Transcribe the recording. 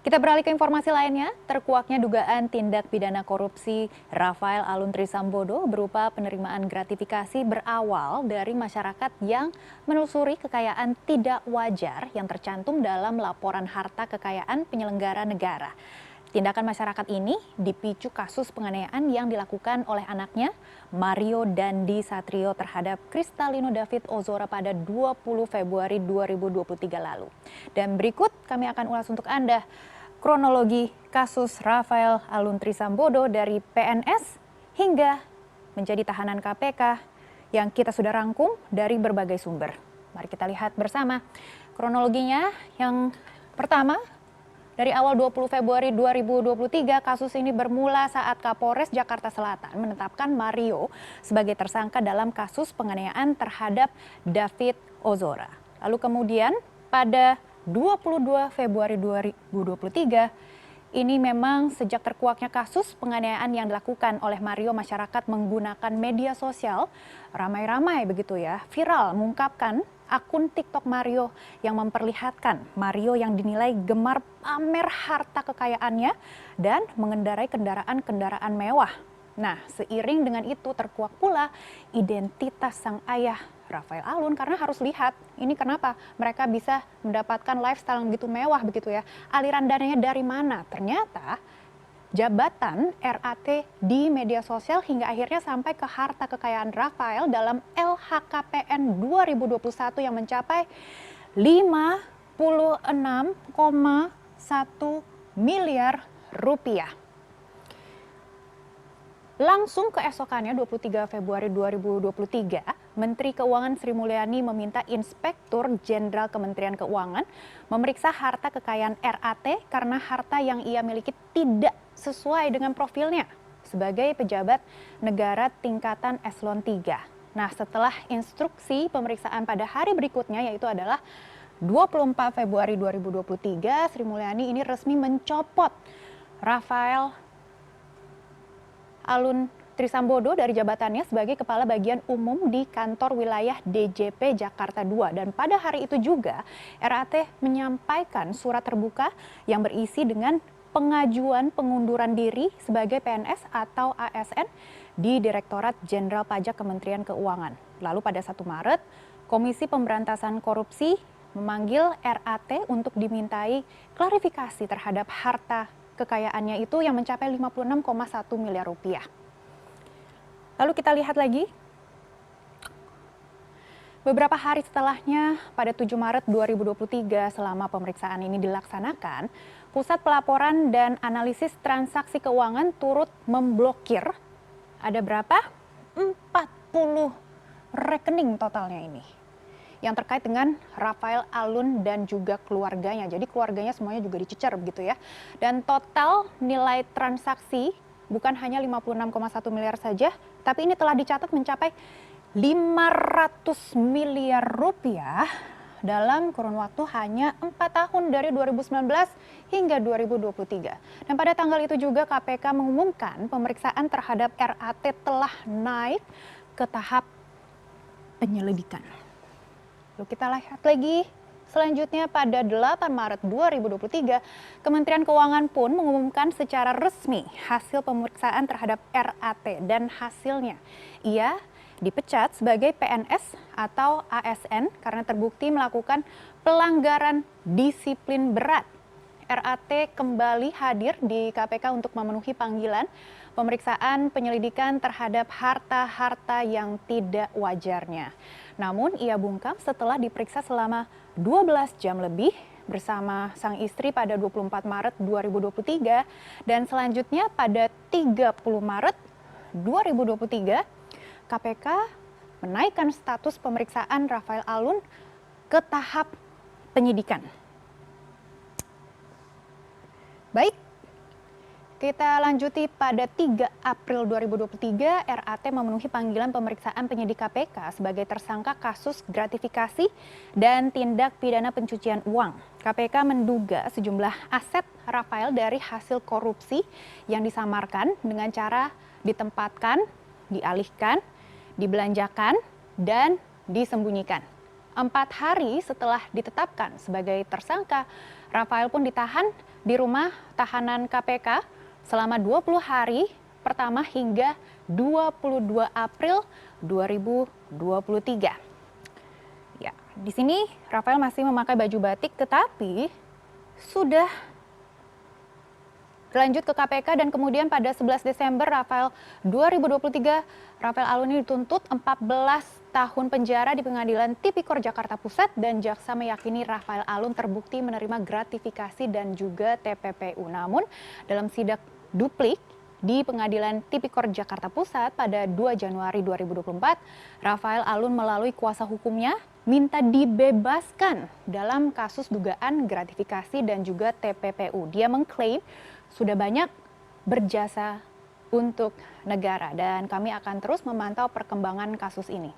Kita beralih ke informasi lainnya, terkuaknya dugaan tindak pidana korupsi Rafael Aluntri Sambodo berupa penerimaan gratifikasi berawal dari masyarakat yang menelusuri kekayaan tidak wajar yang tercantum dalam laporan harta kekayaan penyelenggara negara. Tindakan masyarakat ini dipicu kasus penganiayaan yang dilakukan oleh anaknya, Mario Dandi Satrio terhadap Kristalino David Ozora pada 20 Februari 2023 lalu. Dan berikut kami akan ulas untuk Anda kronologi kasus Rafael Aluntri Sambodo dari PNS hingga menjadi tahanan KPK yang kita sudah rangkum dari berbagai sumber. Mari kita lihat bersama kronologinya. Yang pertama, dari awal 20 Februari 2023, kasus ini bermula saat Kapolres Jakarta Selatan menetapkan Mario sebagai tersangka dalam kasus penganiayaan terhadap David Ozora. Lalu kemudian pada 22 Februari 2023, ini memang sejak terkuaknya kasus penganiayaan yang dilakukan oleh Mario, masyarakat menggunakan media sosial ramai-ramai begitu ya, viral mengungkapkan akun TikTok Mario yang memperlihatkan Mario yang dinilai gemar pamer harta kekayaannya dan mengendarai kendaraan-kendaraan mewah. Nah, seiring dengan itu terkuak pula identitas sang ayah Rafael Alun, karena harus lihat ini kenapa mereka bisa mendapatkan lifestyle yang begitu mewah begitu ya. Aliran dananya dari mana? Ternyata jabatan RAT di media sosial hingga akhirnya sampai ke harta kekayaan Rafael dalam LHKPN 2021 yang mencapai 56,1 miliar rupiah. Langsung keesokannya 23 Februari 2023, Menteri Keuangan Sri Mulyani meminta Inspektur Jenderal Kementerian Keuangan memeriksa harta kekayaan RAT karena harta yang ia miliki tidak sesuai dengan profilnya sebagai pejabat negara tingkatan eselon 3. Nah, setelah instruksi pemeriksaan pada hari berikutnya, yaitu adalah 24 Februari 2023, Sri Mulyani ini resmi mencopot Rafael Aluntri Sambodo dari jabatannya sebagai Kepala Bagian Umum di Kantor Wilayah DJP Jakarta II. Dan pada hari itu juga RAT menyampaikan surat terbuka yang berisi dengan pengajuan pengunduran diri sebagai PNS atau ASN di Direktorat Jenderal Pajak Kementerian Keuangan. Lalu pada 1 Maret, Komisi Pemberantasan Korupsi memanggil RAT untuk dimintai klarifikasi terhadap harta kekayaannya itu yang mencapai 56,1 miliar rupiah. Lalu kita lihat lagi. Beberapa hari setelahnya, pada 7 Maret 2023, selama pemeriksaan ini dilaksanakan, Pusat Pelaporan dan Analisis Transaksi Keuangan turut memblokir, ada berapa? 40 rekening totalnya ini, yang terkait dengan Rafael Alun dan juga keluarganya. Jadi keluarganya semuanya juga dicecer begitu ya. Dan total nilai transaksi bukan hanya 56,1 miliar saja, tapi ini telah dicatat mencapai 500 miliar rupiah dalam kurun waktu hanya 4 tahun dari 2019 hingga 2023. Dan pada tanggal itu juga KPK mengumumkan pemeriksaan terhadap RAT telah naik ke tahap penyelidikan. Lalu kita lihat lagi, selanjutnya pada 8 Maret 2023, Kementerian Keuangan pun mengumumkan secara resmi hasil pemeriksaan terhadap RAT dan hasilnya ia dipecat sebagai PNS atau ASN karena terbukti melakukan pelanggaran disiplin berat. RAT kembali hadir di KPK untuk memenuhi panggilan pemeriksaan penyelidikan terhadap harta-harta yang tidak wajarnya. Namun ia bungkam setelah diperiksa selama 12 jam lebih bersama sang istri pada 24 Maret 2023 dan selanjutnya pada 30 Maret 2023 KPK menaikkan status pemeriksaan Rafael Alun ke tahap penyidikan. Baik, kita lanjuti pada 3 April 2023, RAT memenuhi panggilan pemeriksaan penyidik KPK sebagai tersangka kasus gratifikasi dan tindak pidana pencucian uang. KPK menduga sejumlah aset Rafael dari hasil korupsi yang disamarkan dengan cara ditempatkan, dialihkan, dibelanjakan, dan disembunyikan. 4 hari setelah ditetapkan sebagai tersangka, Rafael pun ditahan di rumah tahanan KPK selama 20 hari pertama hingga 22 April 2023. Ya, di sini Rafael masih memakai baju batik tetapi sudah lanjut ke KPK dan kemudian pada 11 Desember 2023, Rafael Alun ini dituntut 14 tahun penjara di Pengadilan Tipikor Jakarta Pusat dan jaksa meyakini Rafael Alun terbukti menerima gratifikasi dan juga TPPU. Namun dalam sidak duplik di Pengadilan Tipikor Jakarta Pusat pada 2 Januari 2024, Rafael Alun melalui kuasa hukumnya minta dibebaskan dalam kasus dugaan gratifikasi dan juga TPPU. Dia mengklaim sudah banyak berjasa untuk negara dan kami akan terus memantau perkembangan kasus ini.